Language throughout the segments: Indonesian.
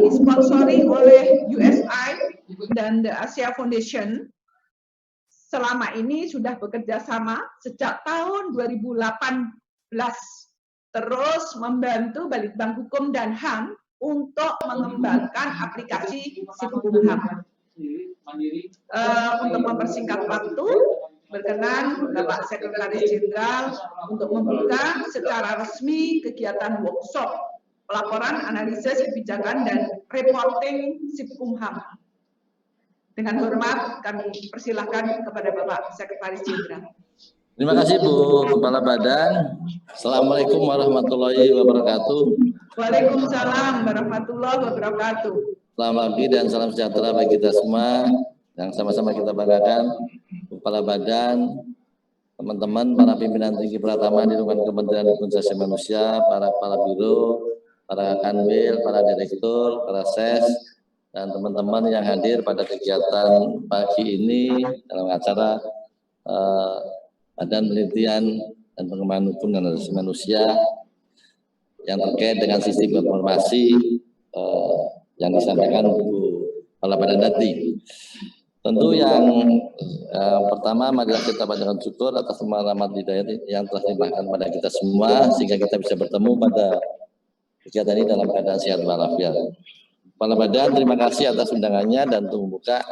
disponsori oleh USAID dan The Asia Foundation. Selama ini sudah bekerja sama sejak tahun 2018, terus membantu Balitbank Hukum dan HAM untuk mengembangkan aplikasi Sipkumham. Untuk mempersingkat waktu, berkenan Bapak Sekretaris Jenderal untuk membuka secara resmi kegiatan workshop pelaporan analisis kebijakan dan reporting Sipkumham. Dengan hormat kami persilahkan kepada Bapak Sekretaris Jenderal. Terima kasih Bu Kepala Badan. Assalamualaikum warahmatullahi wabarakatuh. Waalaikumsalam warahmatullahi wabarakatuh. Selamat pagi dan salam sejahtera bagi kita semua yang sama-sama kita banggakan. Kepala Badan, teman-teman, para pimpinan tinggi Pratama di lingkungan Kementerian Hak Asasi Manusia, para kepala biro, para kanwil, para direktur, para ses, dan teman-teman yang hadir pada kegiatan pagi ini dalam acara Badan Penelitian dan Pengembangan Hukum dan Asasi Manusia yang terkait dengan sistem informasi yang disampaikan Bu Kepala Badan tadi. Tentu yang pertama, marilah kita panjatkan syukur atas semua rahmat hidayah yang telah dilimpahkan pada kita semua sehingga kita bisa bertemu pada kegiatan ini dalam keadaan sehat walafiat. Kepala Badan, terima kasih atas undangannya dan untuk membuka.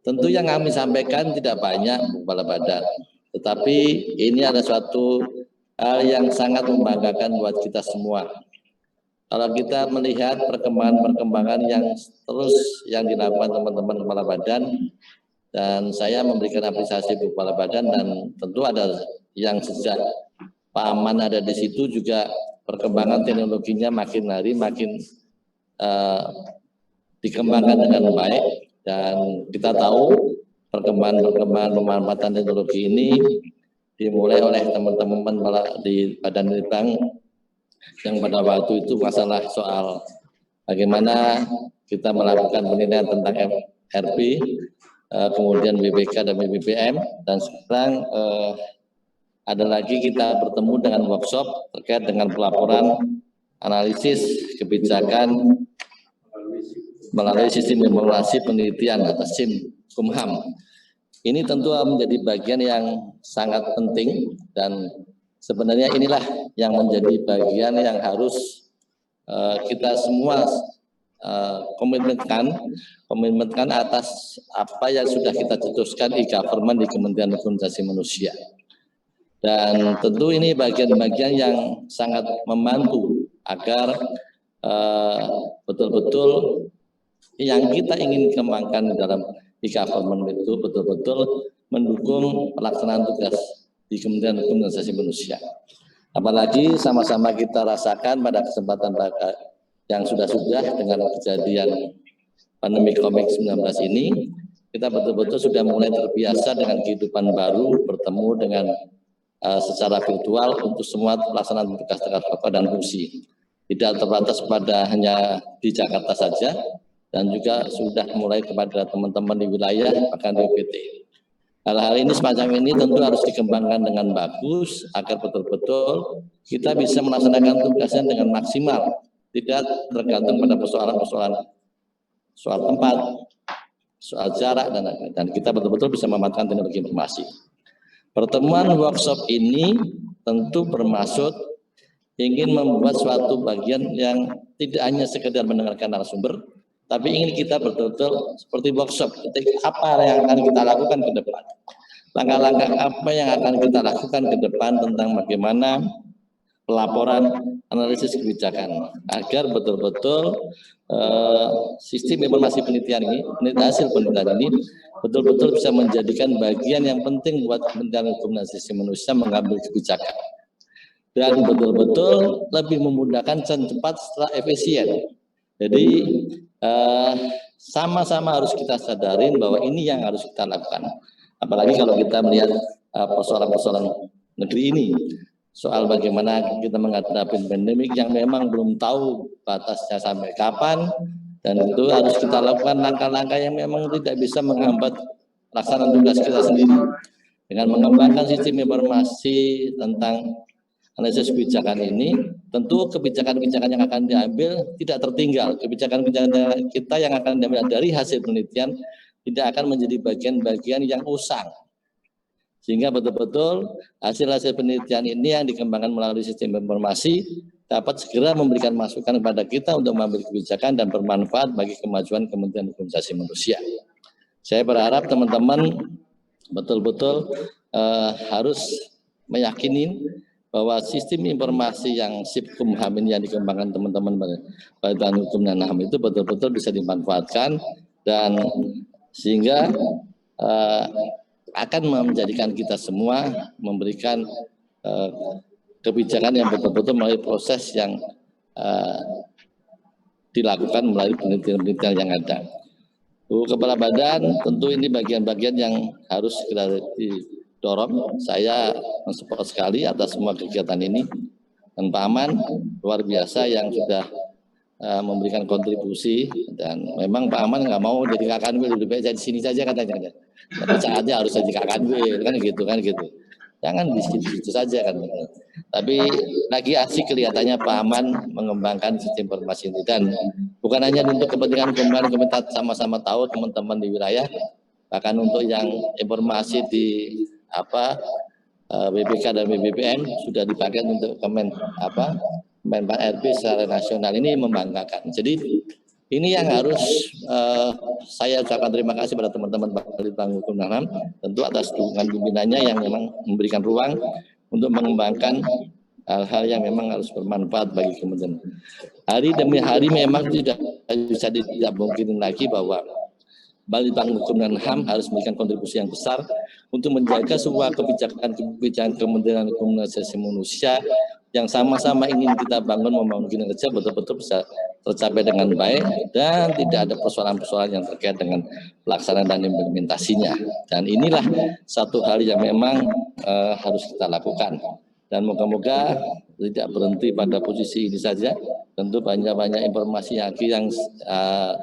Tentu yang kami sampaikan tidak banyak, Kepala Badan, tetapi ini ada suatu hal yang sangat membanggakan buat kita semua. Kalau kita melihat perkembangan yang terus yang dilakukan teman-teman Kepala Badan, dan saya memberikan apresiasi Kepala Badan, dan tentu ada yang sejak Pak Aman ada di situ juga perkembangan teknologinya makin hari makin dikembangkan dengan baik. Dan kita tahu perkembangan pemanfaatan teknologi ini dimulai oleh teman-teman di Badan Litbang yang pada waktu itu masalah soal bagaimana kita melakukan penilaian tentang RP, kemudian BPK dan BPPM, dan sekarang ada lagi kita bertemu dengan workshop terkait dengan pelaporan analisis kebijakan melalui sistem informasi penelitian atau Sipkumham. Ini tentu menjadi bagian yang sangat penting dan sebenarnya inilah yang menjadi bagian yang harus kita semua komitmenkan atas apa yang sudah kita cetuskan e-government di Kementerian Hak Asasi Manusia. Dan tentu ini bagian-bagian yang sangat membantu agar betul-betul yang kita ingin kembangkan dalam e-government itu betul-betul mendukung pelaksanaan tugas di Kementerian Hukum dan Asasi Manusia. Apalagi sama-sama kita rasakan pada kesempatan yang sudah-sudah dengan kejadian pandemi COVID-19 ini, kita betul-betul sudah mulai terbiasa dengan kehidupan baru, bertemu dengan secara virtual untuk semua pelaksanaan tugas-tugas pokok dan fungsi. Tidak terbatas pada hanya di Jakarta saja, dan juga sudah mulai kepada teman-teman di wilayah, bahkan di UPT. Hal-hal ini semacam ini tentu harus dikembangkan dengan bagus, agar betul-betul kita bisa melaksanakan tugasnya dengan maksimal, tidak tergantung pada persoalan-persoalan soal tempat, soal jarak, dan kita betul-betul bisa memanfaatkan teknologi informasi. Pertemuan workshop ini tentu bermaksud ingin membuat suatu bagian yang tidak hanya sekedar mendengarkan narasumber, tapi ingin kita betul-betul seperti workshop, apa yang akan kita lakukan ke depan. Langkah-langkah apa yang akan kita lakukan ke depan tentang bagaimana pelaporan analisis kebijakan, agar betul-betul sistem informasi penelitian ini, hasil penelitian ini betul-betul bisa menjadikan bagian yang penting buat Kementerian Hukum dan Asasi Manusia mengambil kebijakan. Dan betul-betul lebih memudahkan dan cepat setelah efisien. Jadi sama-sama harus kita sadarin bahwa ini yang harus kita lakukan. Apalagi kalau kita melihat persoalan-persoalan negeri ini, soal bagaimana kita menghadapi pandemik yang memang belum tahu batasnya sampai kapan, dan itu harus kita lakukan langkah-langkah yang memang tidak bisa menghambat pelaksanaan tugas kita sendiri. Dengan mengembangkan sistem informasi tentang analisis kebijakan ini, tentu kebijakan-kebijakan yang akan diambil tidak tertinggal. Kebijakan-kebijakan kita yang akan diambil dari hasil penelitian tidak akan menjadi bagian-bagian yang usang. Sehingga betul-betul hasil-hasil penelitian ini yang dikembangkan melalui sistem informasi dapat segera memberikan masukan kepada kita untuk mengambil kebijakan dan bermanfaat bagi kemajuan Kementerian Hukum dan Asasi Manusia. Saya berharap teman-teman betul-betul harus meyakini bahwa sistem informasi yang Sipkumham ini yang dikembangkan teman-teman Badan Hukum dan HAM itu betul-betul bisa dimanfaatkan dan sehingga akan menjadikan kita semua memberikan kebijakan yang betul-betul melalui proses yang dilakukan melalui penelitian-penelitian yang ada. Kepala Badan, tentu ini bagian-bagian yang harus segera didorong. Saya mensupport sekali atas semua kegiatan ini. Dan Pak Aman luar biasa yang sudah memberikan kontribusi, dan memang Pak Aman nggak mau jadi Kakanwil, lebih baik jadi sini saja katanya. Tapi saatnya harus jadi Kakanwil kan gitu. Jangan di situ saja kan. Tapi lagi asik kelihatannya Pak Aman mengembangkan sistem informasi ini, dan bukan hanya untuk kepentingan kemarin kita sama-sama tahu teman-teman di wilayah, bahkan untuk yang informasi di BPK dan BBPM sudah dipakai untuk Kemenpan RB secara nasional. Ini membanggakan. Jadi ini yang harus saya ucapkan terima kasih pada teman-teman Balitbang Hukum dan HAM tentu atas dukungan pimpinannya yang memang memberikan ruang untuk mengembangkan hal-hal yang memang harus bermanfaat bagi kemudian. Hari demi hari memang tidak bisa mungkin lagi bahwa Balitbang Hukum dan HAM harus memberikan kontribusi yang besar untuk menjaga sebuah kebijakan Kementerian Hukum dan Asasi Manusia yang sama-sama ingin kita bangun membangun kinerja betul-betul bisa tercapai dengan baik dan tidak ada persoalan-persoalan yang terkait dengan pelaksanaan dan implementasinya. Dan inilah satu hal yang memang harus kita lakukan. Dan moga-moga tidak berhenti pada posisi ini saja. Tentu banyak-banyak informasi yang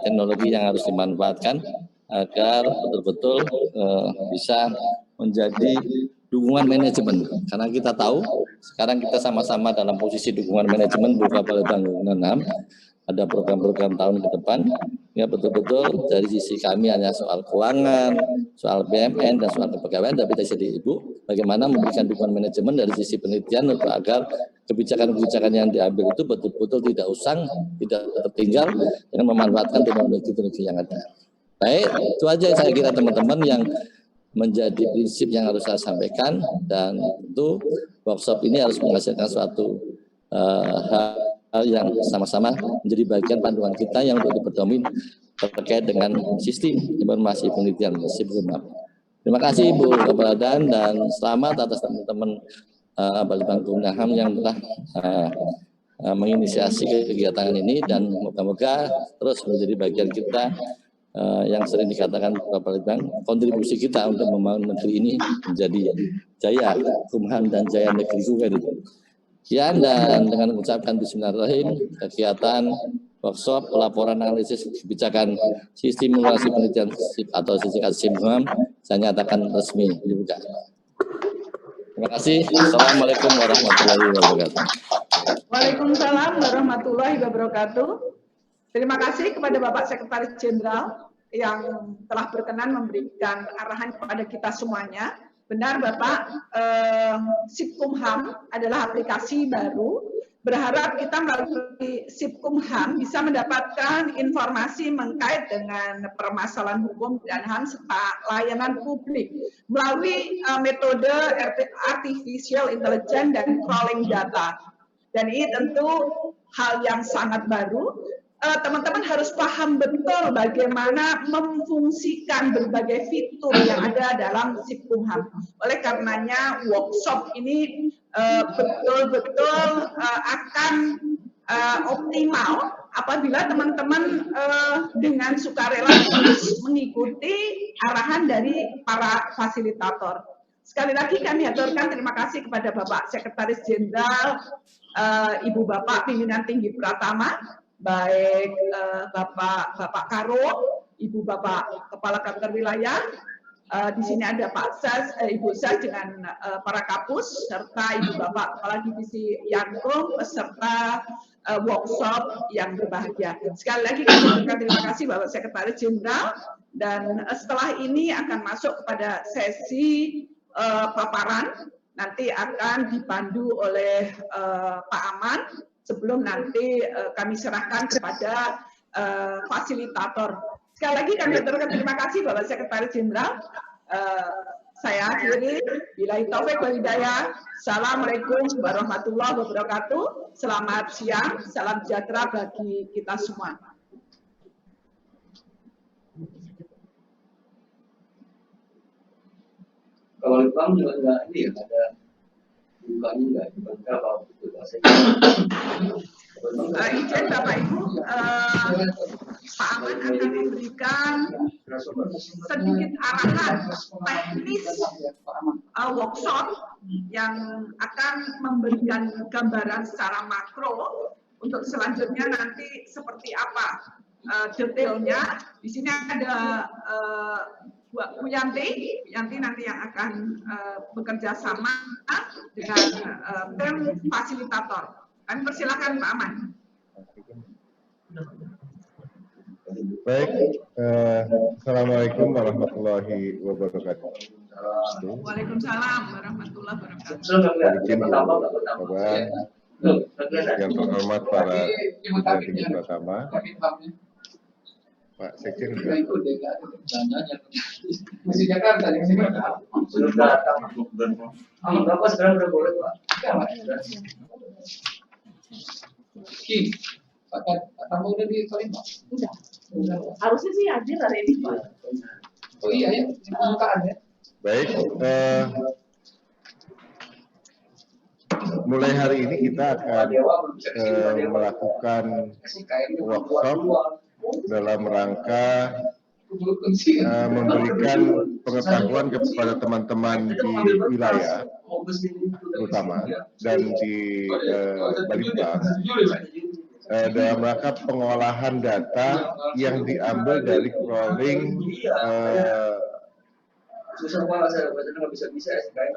teknologi yang harus dimanfaatkan agar betul-betul bisa menjadi dukungan manajemen, karena kita tahu sekarang kita sama-sama dalam posisi dukungan manajemen berupa Balitbang Hukum dan HAM. Ada program-program tahun ke depan, ya betul-betul dari sisi kami hanya soal keuangan, soal BMN dan soal kepegawaian, tapi dari sisi Ibu bagaimana memberikan dukungan manajemen dari sisi penelitian untuk agar kebijakan-kebijakan yang diambil itu betul-betul tidak usang, tidak tertinggal dengan memanfaatkan teknologi-teknologi yang ada. Baik, itu aja saya kira teman-teman yang menjadi prinsip yang harus saya sampaikan, dan tentu workshop ini harus menghasilkan suatu hal yang sama-sama menjadi bagian panduan kita yang untuk diperdomin terkait dengan sistem informasi penelitian Sipkumham. Terima kasih Bu Kepala Badan dan selamat atas teman-teman Balitbang Hukum dan HAM yang telah menginisiasi kegiatan ini, dan moga-moga terus menjadi bagian kita yang sering dikatakan Bapak Balitbang, kontribusi kita untuk membangun negeri ini menjadi jaya Kumham dan jaya negeriku kan itu. Sekian, dan dengan mengucapkan bismillahirrahmanirrahim, kegiatan workshop pelaporan analisis kebijakan sistem informasi penelitian atau singkat Sipkumham saya nyatakan resmi dibuka. Terima kasih. Assalamualaikum warahmatullahi wabarakatuh. Waalaikumsalam warahmatullahi wabarakatuh. Terima kasih kepada Bapak Sekretaris Jenderal yang telah berkenan memberikan arahan kepada kita semuanya. Benar Bapak, Sipkumham adalah aplikasi baru. Berharap kita melalui Sipkumham bisa mendapatkan informasi mengkait dengan permasalahan hukum dan HAM serta layanan publik melalui metode artificial intelligence dan crawling data. Dan ini tentu hal yang sangat baru. Teman-teman harus paham betul bagaimana memfungsikan berbagai fitur yang ada dalam Sipkumham. Oleh karenanya workshop ini betul-betul akan optimal apabila teman-teman dengan sukarela mengikuti arahan dari para fasilitator. Sekali lagi kami aturkan terima kasih kepada Bapak Sekretaris Jenderal, Ibu Bapak Pimpinan Tinggi Pratama, baik Bapak Karo, Ibu Bapak Kepala Kantor Wilayah, Di sini ada Pak Sas, Ibu Sas dengan para kapus serta Ibu Bapak Kepala Divisi Yankum peserta workshop yang berbahagia. Sekali lagi kami ucapkan terima kasih Bapak Sekretaris Jenderal, dan setelah ini akan masuk kepada sesi paparan, nanti akan dipandu oleh Pak Aman sebelum nanti kami serahkan kepada fasilitator. Sekali lagi kami ucapkan terima kasih Bapak Sekretaris Jenderal. Saya akhiri, billahi taufik wal hidayah. Assalamualaikum warahmatullahi wabarakatuh. Selamat siang, salam sejahtera bagi kita semua. Kalau Litbang juga ini ya ada bukannya nggak dibaca kalau itu bahasa Izin Bapak Ibu, Pak Aman akan memberikan sedikit arahan teknis workshop yang akan memberikan gambaran secara makro untuk selanjutnya nanti seperti apa detailnya. Di sini ada Bu Yanti nanti yang akan bekerja sama dengan tim fasilitator. Kami persilakan Pak Aman. Baik, Assalamualaikum warahmatullahi wabarakatuh. Waalaikumsalam warahmatullahi wabarakatuh. Izin Bapak yang terhormat para pimpinan tinggi pertama, Pak Sekjen juga. Masih Jakarta yang sini belum datang. Berapa sekarang udah boleh Pak? Pakai tamu udah di Palembang? Udah. Harusnya sih hadir hari ini Pak. Oh iya ya, pembukaan ya. Baik, mulai hari ini kita akan melakukan workshop dalam rangka memberikan pengetahuan kepada teman-teman di wilayah terutama dan di Balimbang dalam rangka pengolahan data yang diambil dari crawling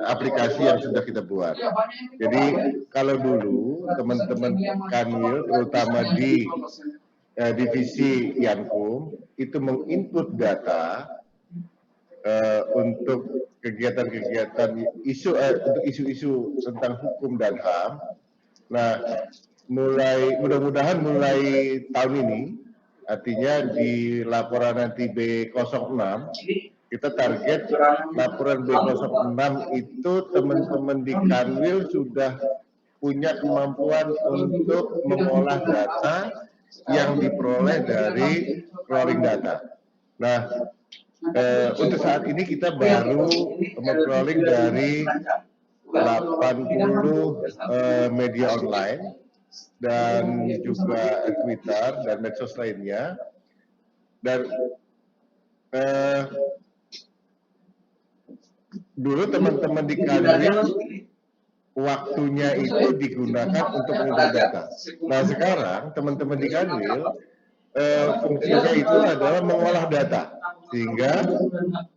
aplikasi yang sudah kita buat. Jadi kalau dulu teman-teman Kanwil terutama di divisi Yankum itu menginput data untuk kegiatan-kegiatan untuk isu-isu tentang hukum dan HAM. Nah, mudah-mudahan mulai tahun ini, artinya di laporan nanti B06 kita target laporan B06 itu teman-teman di Kanwil sudah punya kemampuan untuk mengolah data yang diperoleh dari crawling data. Nah, untuk saat ini kita baru meng-crawling dari 80 media online dan juga Twitter dan medsos lainnya. Dan dulu teman-teman di Kanwil waktunya itu digunakan untuk mengolah data. Nah sekarang teman-teman di Kanwil fungsinya itu adalah mengolah data, sehingga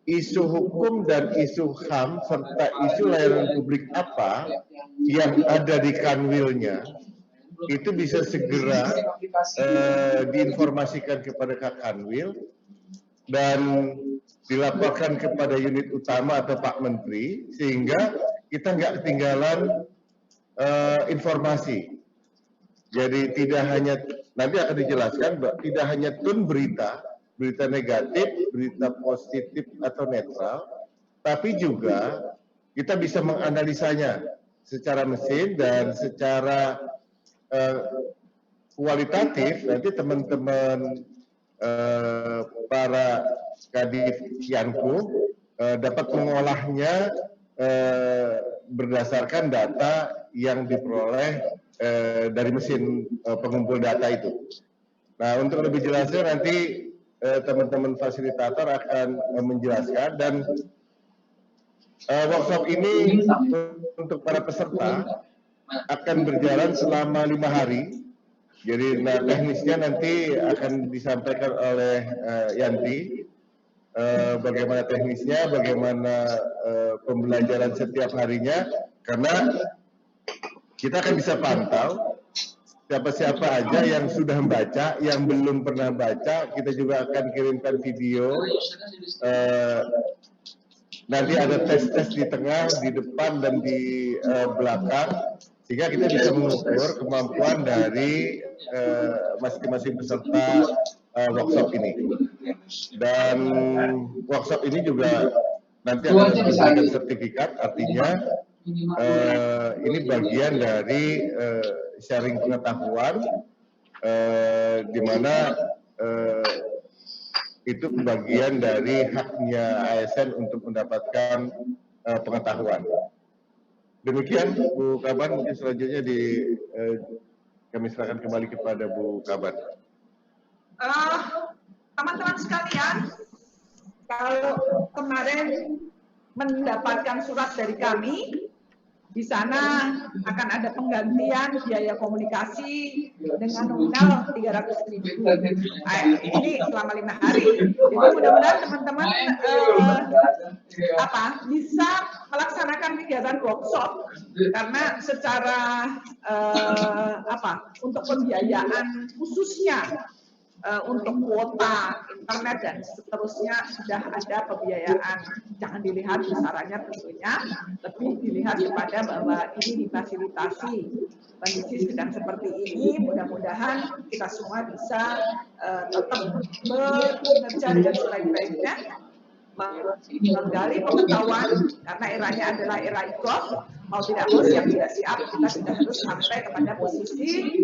isu hukum dan isu HAM serta isu layanan publik apa yang ada di Kanwilnya itu bisa segera diinformasikan kepada Kak Kanwil dan dilaporkan kepada unit utama atau Pak Menteri, sehingga kita nggak ketinggalan informasi. Jadi tidak hanya, nanti akan dijelaskan, tidak hanya tun berita negatif, berita positif atau netral, tapi juga kita bisa menganalisanya secara mesin dan secara kualitatif. Nanti teman-teman para Kadif Yankum dapat mengolahnya berdasarkan data yang diperoleh dari mesin pengumpul data itu. Nah, untuk lebih jelasnya nanti teman-teman fasilitator akan menjelaskan, dan workshop ini untuk para peserta akan berjalan selama 5 hari. Jadi teknisnya nanti akan disampaikan oleh Yanti. bagaimana teknisnya, bagaimana pembelajaran setiap harinya, karena kita akan bisa pantau siapa-siapa aja yang sudah membaca, yang belum pernah baca, kita juga akan kirimkan video. Nanti ada tes-tes di tengah, di depan, dan di belakang, sehingga kita bisa mengukur kemampuan dari masing-masing peserta workshop ini. Dan workshop ini juga nanti akan diberikan sertifikat, artinya ini bagian dari sharing pengetahuan, di mana itu bagian dari haknya ASN untuk mendapatkan pengetahuan. Demikian Bu Kaban, mungkin selanjutnya kami serahkan kembali kepada Bu Kaban. Teman-teman sekalian, kalau kemarin mendapatkan surat dari kami, di sana akan ada penggantian biaya komunikasi dengan nominal 300.000. Ini selama 5 hari. Jadi mudah-mudahan teman-teman bisa melaksanakan kegiatan workshop, karena secara untuk pembiayaan khususnya untuk kuota internet dan seterusnya sudah ada pembiayaan. Jangan dilihat besarannya tentunya, lebih dilihat kepada bahwa ini difasilitasi. Kondisi sedang seperti ini, mudah-mudahan kita semua bisa tetap bekerja dengan sebaik-baiknya, menggali pengetahuan, karena eranya adalah era e-golf. Mau tidak mau, siap tidak siap, kita sudah harus sampai kepada posisi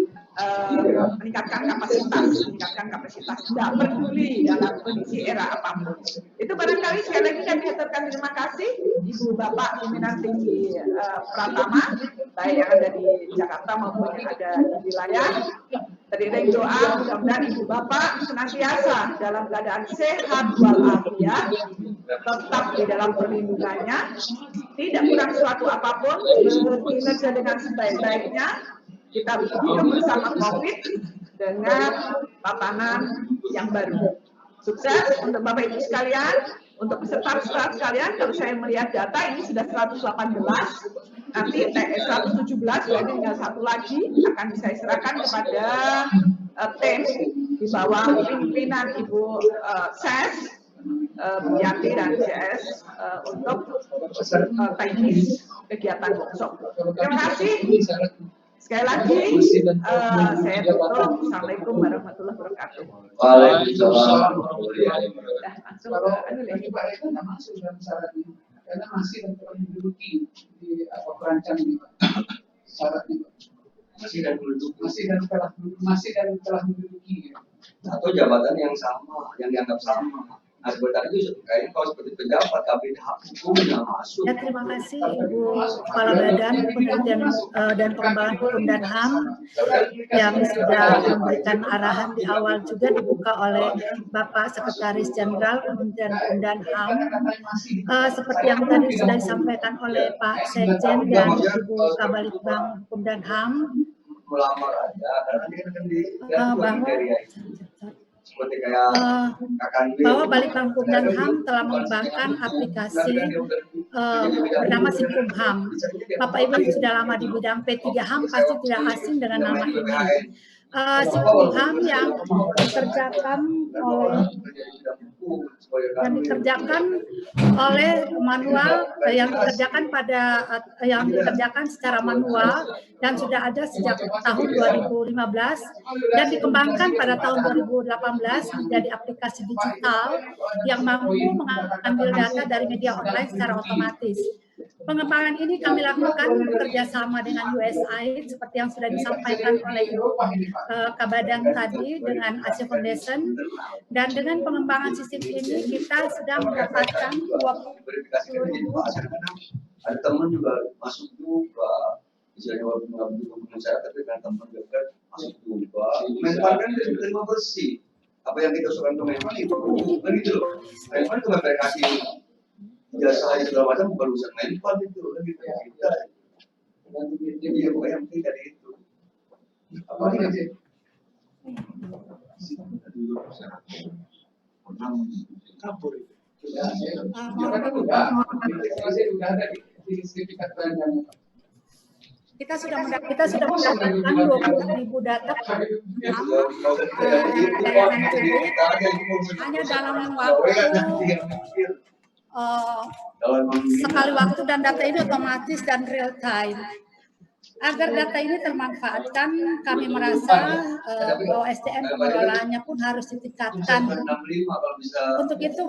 meningkatkan kapasitas, tidak peduli dalam kondisi era apapun. Itu barangkali sekali lagi kami aturkan terima kasih Ibu Bapak Pimpinan Tinggi Pratama, baik yang ada di Jakarta maupun yang ada di wilayah. Teriring doa, mudah-mudahan Ibu Bapak senantiasa dalam keadaan sehat walafiat, tetap di dalam perlindungannya, tidak kurang suatu apapun, bekerja dengan sebaik-baiknya. Kita hidup bersama COVID dengan tatanan yang baru. Sukses untuk Bapak Ibu sekalian, untuk peserta sekalian. Kalau saya melihat data ini sudah 118, nanti 117 berarti tinggal satu lagi akan saya serahkan kepada tim di bawah pimpinan Ibu Ses, Bu Yanti dan CS untuk teknis kegiatan workshop. Terima kasih. Sekali lagi, saya tutup. Assalamualaikum warahmatullahi wabarakatuh. Waalaikumsalam. Langsung ke masuk dalam syarat ini, karena masih dan telah menduduki di perancang ini, syaratnya masih dan telah menduduki atau jabatan yang sama, yang dianggap sama. Nah, sebenarnya itu kayaknya kalau seperti pejabat, tapi hak hukumnya masuk. Ya, terima kasih Ibu Kepala Badan Penelitian dan Pengembangan Hukum dan HAM yang sudah memberikan arahan di awal, juga dibuka oleh Bapak Sekretaris Jenderal Kementerian Hukum dan HAM. Seperti yang tadi sudah disampaikan oleh Pak Sekjen dan Ibu Kabalitbang Hukum dan HAM, Melamar aja, karena dia kan di bahwa Balitbang Hukum dan HAM telah mengembangkan aplikasi bernama Simkumham. Bapak Ibu yang sudah lama di bidang P3 HAM pasti tidak asing dengan nama ini. Simkumham yang dikerjakan oleh manual, yang dikerjakan secara manual dan sudah ada sejak tahun 2015 dan dikembangkan pada tahun 2018 menjadi aplikasi digital yang mampu mengambil data dari media online secara otomatis. Pengembangan ini kami lakukan bekerjasama dengan USAID seperti yang sudah disampaikan oleh Ibu Kabadang tadi dengan Asia Foundation, dan dengan pengembangan sistem ini kita sedang mendapatkan 20.000. Ada teman juga masuk juga, misalnya walaupun nggak begitu saya, tapi kan teman juga masuk juga. Menpan kan terima bersih. Apa yang kita usulkan ke Menpan itu, begitu loh. Menpan cuma kasih jasa segala macam, baru urusan Menpan itu, gitu ya. Jadi ya pokoknya yang penting dari itu. Apa lagi sih? kabur itu. Karena udah ada di sertifikat perancangan. Kita sudah mendapatkan 20.000 data hanya dalam waktu sekali waktu, dan data ini otomatis dan real time. Agar data ini termanfaatkan, kami merasa bahwa SDM pengelolaannya pun harus ditingkatkan. Untuk itu